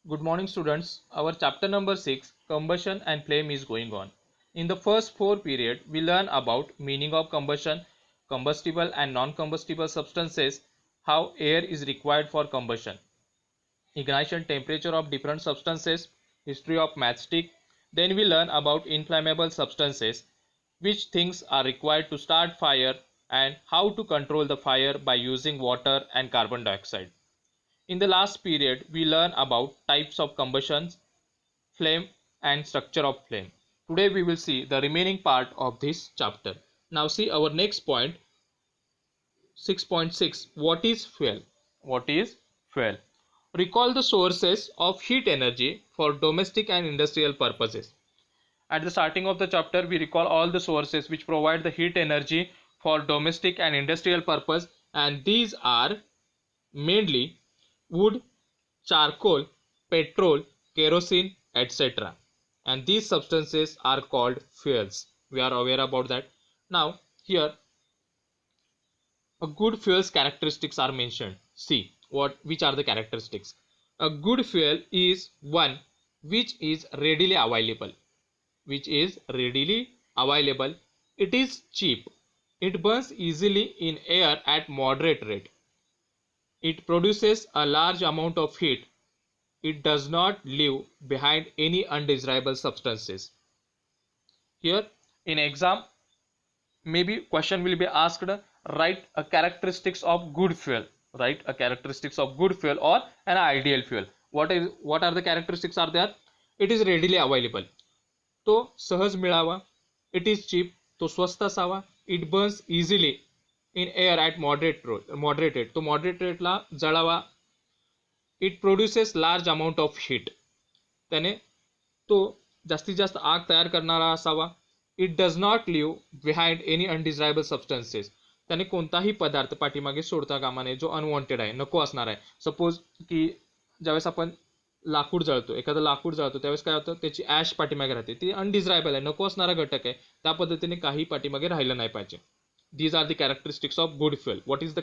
Good morning students. Our chapter number 6 combustion and flame is going on. In the first 4 period we learn about meaning of combustion, combustible and non-combustible substances, how air is required for combustion, ignition temperature of different substances, history of matchstick. Then we learn about inflammable substances, which things are required to start fire and how to control the fire by using water and carbon dioxide. In the last period, we learn about types of combustions, flame and structure of flame. Today we will see the remaining part of this chapter. Now see our next point, 6.6. What is fuel? What is fuel? Recall the sources of heat energy for domestic and industrial purposes. At the starting of the chapter, we recall all the sources which provide the heat energy for domestic and industrial purpose, and these are mainly wood, charcoal, petrol, kerosene, etc. And these substances are called fuels. We are aware about that. Now, here a good fuel's characteristics are mentioned. See which are the characteristics. A good fuel is one which is readily available. Which is readily available. It is cheap. It burns easily in air at moderate rate. It produces a large amount of heat. It does not leave behind any undesirable substances. Here in exam, maybe question will be asked, write a characteristics of good fuel. Write a characteristics of good fuel or an ideal fuel. What are the characteristics are there? It is readily available. तो सहज मिळावा. It is cheap. तो स्वस्त असावा. It burns easily in air at moderate rate. तो moderate rate La जळावा. It produces large amount of heat. त्याने तो जास्तीत जास्त आग तयार करणारा असावा. It does not leave behind any undesirable substances. त्याने कोणताही पदार्थ पाठीमागे सोडता कामा नये जो अनवॉन्टेड आहे, नको असणार आहे. सपोज की ज्यावेळेस आपण लाकूड जळतो, एखादं लाकूड जळतो त्यावेळेस काय होतं, त्याची ॲश पाठीमागे राहते, ती अनडिझायरेबल आहे, नको असणारा घटक आहे. त्या पद्धतीने काही पाठीमागे राहिलं नाही पाहिजे. These are the characteristics of good fuel. What are the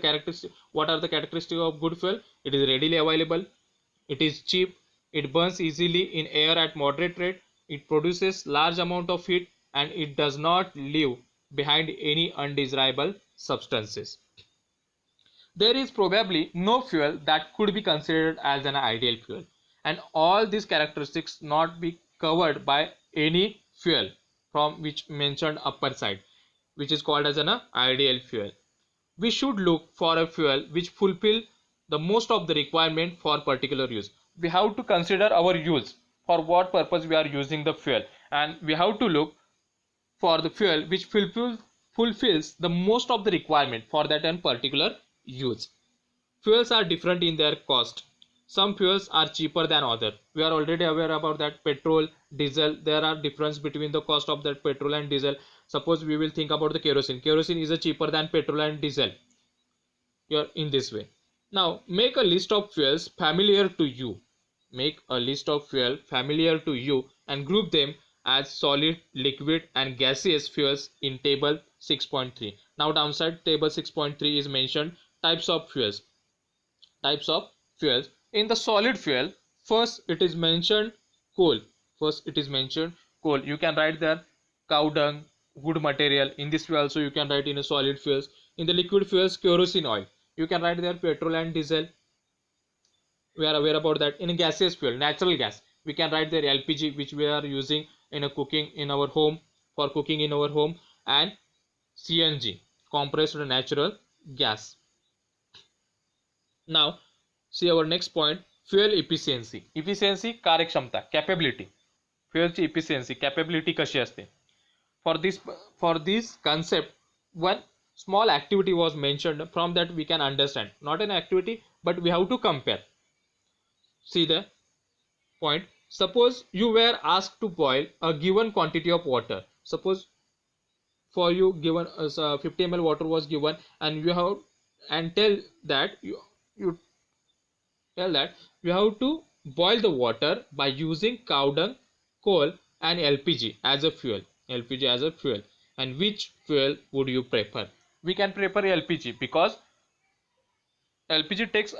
characteristics of good fuel? It is readily available. It is cheap. It burns easily in air at moderate rate. It produces large amount of heat, and it does not leave behind any undesirable substances. There is probably no fuel that could be considered as an ideal fuel, and all these characteristics not be covered by any fuel from which mentioned upper side, which is called as an ideal fuel. We should look for a fuel which fulfill the most of the requirement for particular use. We have to consider our use, for what purpose we are using the fuel, and we have to look for the fuel which fulfills the most of the requirement for that and particular use. Fuels are different in their cost. Some fuels are cheaper than other. We are already aware about that. Petrol, diesel, there are difference between the cost of that petrol and diesel. Suppose we will think about the kerosene. Kerosene is a cheaper than petrol and diesel. Here in this way. Now make a list of fuels familiar to you. Make a list of fuel familiar to you and group them as solid, liquid and gaseous fuels in table 6.3. Now downside table 6.3 is mentioned types of fuels. Types of fuels. In the solid fuel, first it is mentioned coal. You can write there cow dung, wood material. In this way also you can write in a solid fuels. In the liquid fuels, kerosene oil. You can write there petrol and diesel. We are aware about that. In a gaseous fuel, natural gas, we can write there LPG, which we are using in a cooking in our home, for cooking in our home, and CNG, compressed natural gas. Now see our next point, fuel efficiency. Efficiency कार्यक्षमता, capability. Fuelची efficiency, capability कशी असते. For this concept, one small activity was mentioned. From that we can understand, not an activity but we have to compare. See the point. Suppose you were asked to boil a given quantity of water. Suppose for you given 50 ml water was given, and you have and tell that you tell that you have to boil the water by using cow dung, coal and LPG as a fuel. And which fuel would you prefer? We can prefer LPG because LPG takes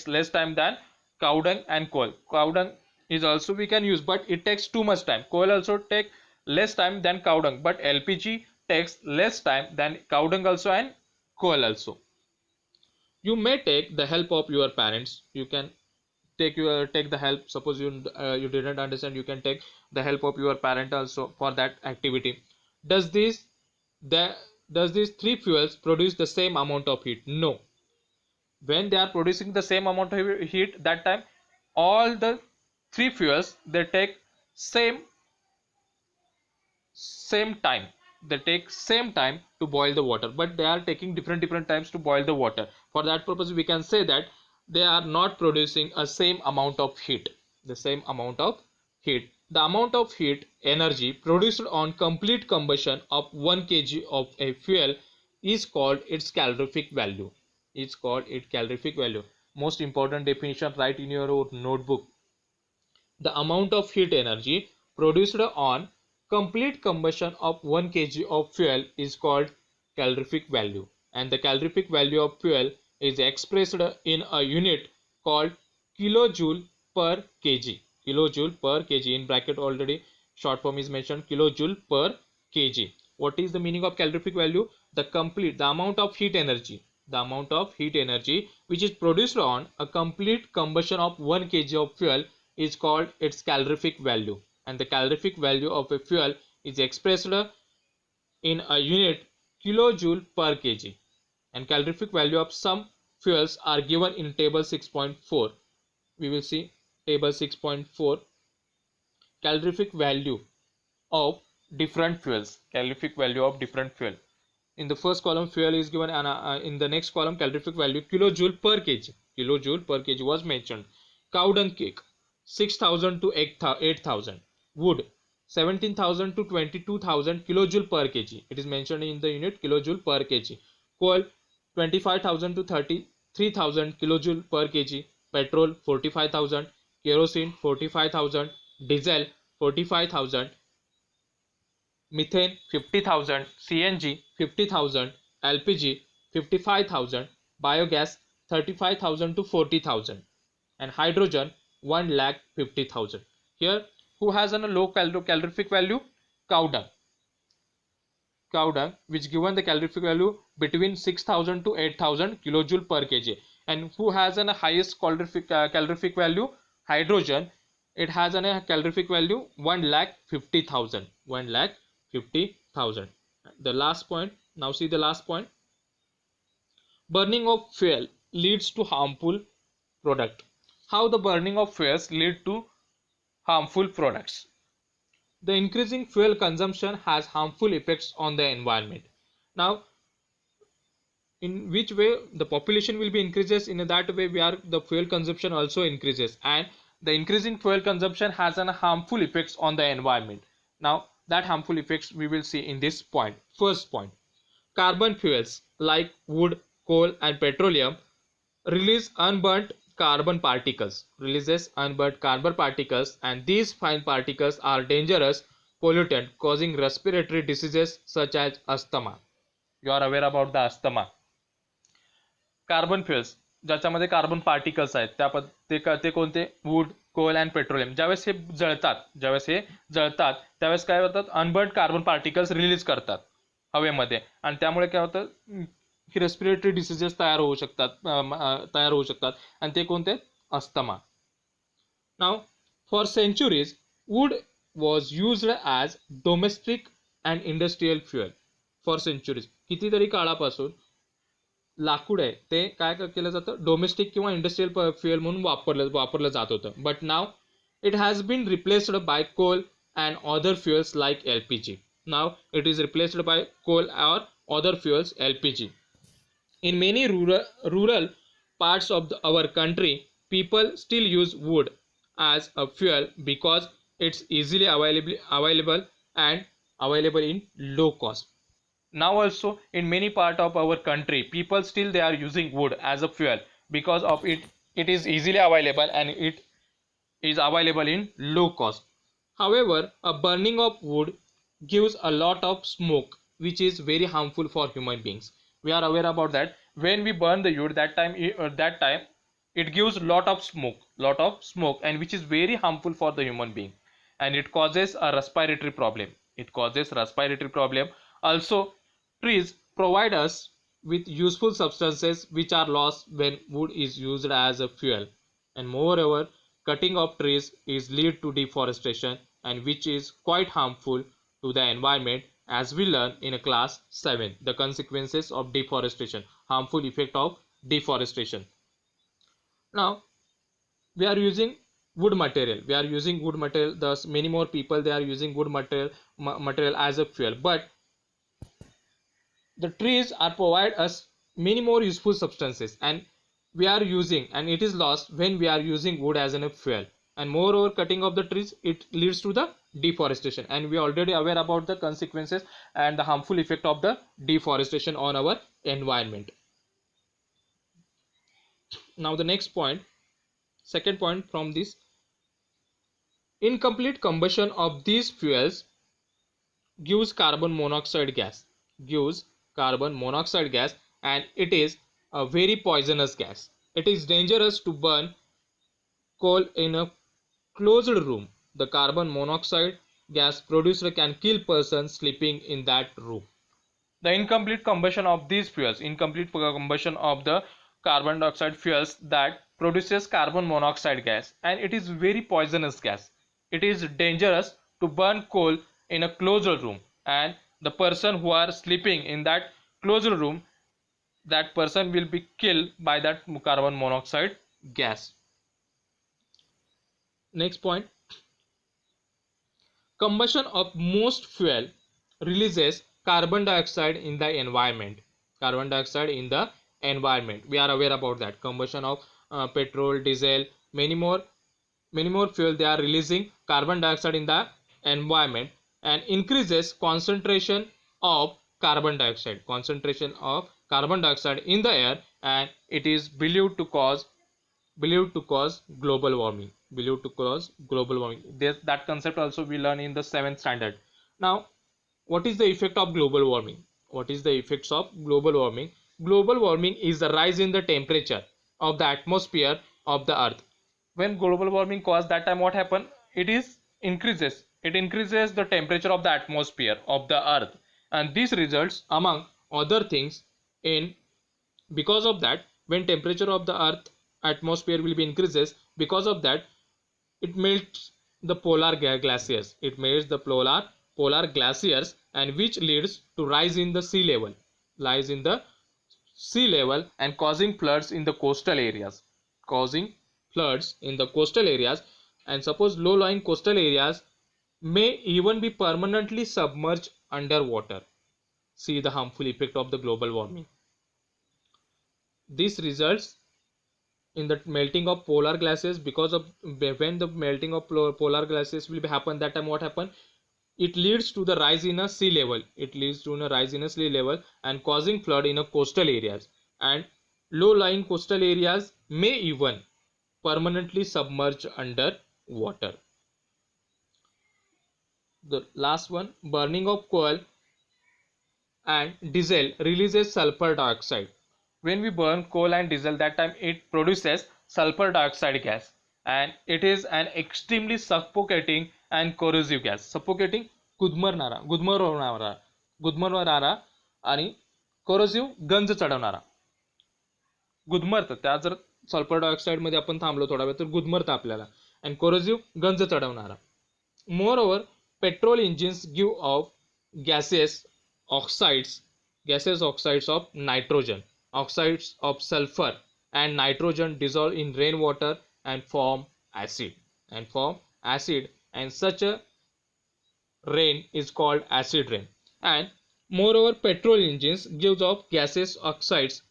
less time than cow dung and coal. Cow dung is also we can use, but it takes too much time. Coal also take less time than cow dung, but LPG takes less time than cow dung also and coal also. You may take the help of your parents. You can take the help. Suppose you didn't understand, you can take the help of your parent also for that activity. Does this the does these three fuels produce the same amount of heat? No. When they are producing the same amount of heat, that time all the three fuels they take same time. They take same time to boil the water, but they are taking different times to boil the water. For that purpose we can say that they are not producing a same amount of heat. The same amount of heat, the amount of heat energy produced on complete combustion of 1 kg of a fuel is called its calorific value. It's called its calorific value. Most important definition, write in your notebook. The amount of heat energy produced on complete combustion of 1 kg of fuel is called calorific value, and the calorific value of fuel is expressed in a unit called kilojoule per kg. Kilojoule per kg, in bracket already short form is mentioned, kilojoule per kg. What is the meaning of calorific value? The amount of heat energy, which is produced on a complete combustion of 1 kg of fuel is called its calorific value, and the calorific value of a fuel is expressed in a unit kilojoule per kg, and calorific value of some fuels are given in table 6.4. We will see table 6.4, calorific value of different fuels. In the first column fuel is given, and in the next column calorific value kilojoule per kg. Kilojoule per kg was mentioned. Cow dung cake 6,000 to 8,000. Wood 17,000 to 22,000 kilojoule per kg. It is mentioned in the unit kilojoule per kg. Coal 25,000 to 33,000 kilojoule per kg. Petrol 45,000. Kerosene 45,000. Diesel 45,000. Methane 50,000, CNG 50,000, LPG 55,000, biogas 35,000 to 40,000, and hydrogen 1,50,000. Here, who has a low calorific value? Cow dung. Which given the calorific value between 6,000 to 8,000 kilojoule per kg. And who has a highest calorific value? Hydrogen. It has a calorific value 1,50,000. 1,50,000. The last point. Now see the last point. Burning of fuel leads to harmful product. How the burning of fuels lead to harmful products? The increasing fuel consumption has harmful effects on the environment. Now, in which way the population will be increases, in that way where the fuel consumption also increases, and the increasing fuel consumption has a harmful effects on the environment. Now that harmful effects we will see in this point. First point, carbon fuels like wood, coal and petroleum releases unburnt carbon particles, and these fine particles are dangerous pollutant causing respiratory diseases such as asthma. You are aware about the asthma. Carbon fuels ज्याच्यामध्ये carbon particles आहेत ते कोणते? Wood, coal and petroleum. ज्यावेळेस हे जळतात त्यावेळेस काय होतात? Unburned carbon particles release करतात हवेमध्ये, आणि त्यामुळे काय होतं की रेस्पिरेटरी डिसीजेस तयार होऊ शकतात आणि ते कोणते? Asthma. Now for centuries wood was used as domestic and industrial fuel. For centuries, कितीतरी काळापासून लाकूड आहे ते काय केलं जातं? डोमेस्टिक किंवा इंडस्ट्रियल फ्युएल म्हणून वापरलं जात होतं. But now it has been replaced by coal and other fuels like LPG. Now it is replaced by coal or other fuels LPG. In many rural parts of our country, people still use wood as a fuel because it's easily available and available in low cost. Now also in many part of our country, people still they are using wood as a fuel because of it is easily available and it is available in low cost. However, a burning of wood gives a lot of smoke which is very harmful for human beings. We are aware about that. When we burn the wood, that time It gives lot of smoke, and which is very harmful for the human being, and it causes a respiratory problem. It causes respiratory problem. Also, trees provide us with useful substances which are lost when wood is used as a fuel. And moreover, cutting of trees is lead to deforestation, and which is quite harmful to the environment, as we learn in a class 7, the consequences of deforestation, harmful effect of deforestation. Now we are using wood material. We are using wood material. Thus, many more people they are using wood material as a fuel. But the trees are provide us many more useful substances, and we are using, and it is lost when we are using wood as a fuel. And moreover, cutting of the trees, it leads to the deforestation, and we are already aware about the consequences and the harmful effect of the deforestation on our environment. Now the next point, second point from this: incomplete combustion of these fuels gives carbon monoxide gas, gives carbon monoxide gas, and it is a very poisonous gas. It is dangerous to burn coal in a closed room. The carbon monoxide gas produced can kill persons sleeping in that room. The incomplete combustion of these fuels, incomplete combustion of the carbon dioxide fuels, that produces carbon monoxide gas, and it is very poisonous gas. It is dangerous to burn coal in a closed room, and the person who are sleeping in that closed room, that person will be killed by that carbon monoxide gas. Next point: combustion of most fuel releases carbon dioxide in the environment. Carbon dioxide in the environment, we are aware about that. Combustion of petrol, diesel, many more fuel, they are releasing carbon dioxide in the environment, and increases concentration of carbon dioxide in the air, and it is believed to cause global warming. That concept also we learn in the 7th standard. Now, what is the effect of global warming? What is the effects of global warming? Global warming is the rise in the temperature of the atmosphere of the earth. When global warming causes, that time what happen? It increases the temperature of the atmosphere of the earth, and this results among other things in, because of that, when temperature of the earth atmosphere will be increases, because of that, it melts the glaciers. It melts the polar glaciers, and which leads to rise in the sea level, and causing floods in the coastal areas. And suppose low-lying coastal areas may even be permanently submerged underwater. See the harmful effect of the global warming. This results in the melting of polar glaciers. Because of, when the melting of polar glaciers will happen, that time what happen? It leads to the rise in a sea level. And causing flood in a coastal areas, and low-lying coastal areas may even permanently submerge under water. The last one: burning of coal and diesel releases sulfur dioxide. When we burn coal and diesel, that time it produces sulfur dioxide gas, and it is an extremely suffocating and corrosive gas. Suffocating, गुदमरणारा आणि corrosive, गंज चढवणारा. गुदमरतं, त्या जर sulphur dioxide मध्ये आपण थांबलो थोडा वेळ तर गुदमरतं आपल्याला, and corrosive, Ganj चढवणारा. Moreover, petrol engines give off gases oxides of nitrogen, oxides of sulfur and nitrogen dissolve in rainwater and form acid, and such a rain is called acid rain. And moreover, petrol engines gives off gases oxides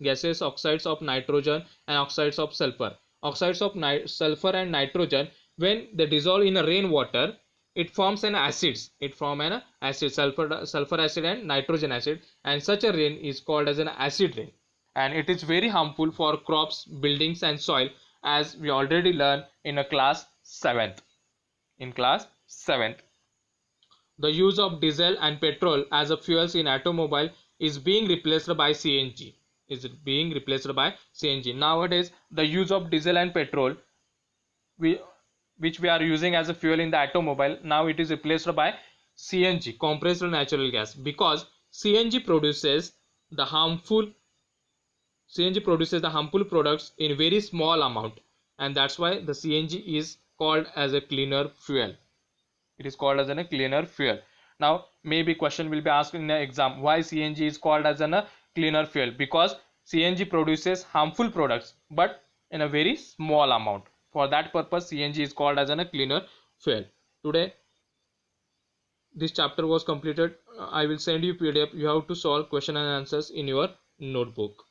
of nitrogen and oxides of sulfur. Oxides of sulfur and nitrogen, when they dissolve in a rainwater, it forms an acid. Sulfur acid and nitrogen acid, and such a rain is called as an acid rain. And it is very harmful for crops, buildings and soil, as we already learned in a class 7th. The use of diesel and petrol as a fuels in automobile is being replaced by CNG. is being replaced by CNG. Nowadays, the use of diesel and petrol, we, which we are using as a fuel in the automobile, now it is replaced by CNG, compressed natural gas, because the harmful CNG produces the harmful products in very small amount, and that's why the CNG is called as a cleaner fuel. It is called as a cleaner fuel. Now maybe question will be asked in the exam, why CNG is called as a cleaner fuel? Because CNG produces harmful products but in a very small amount. For that purpose CNG is called as a cleaner fuel. Today this chapter was completed. I will send you PDF. You have to solve question and answers in your notebook.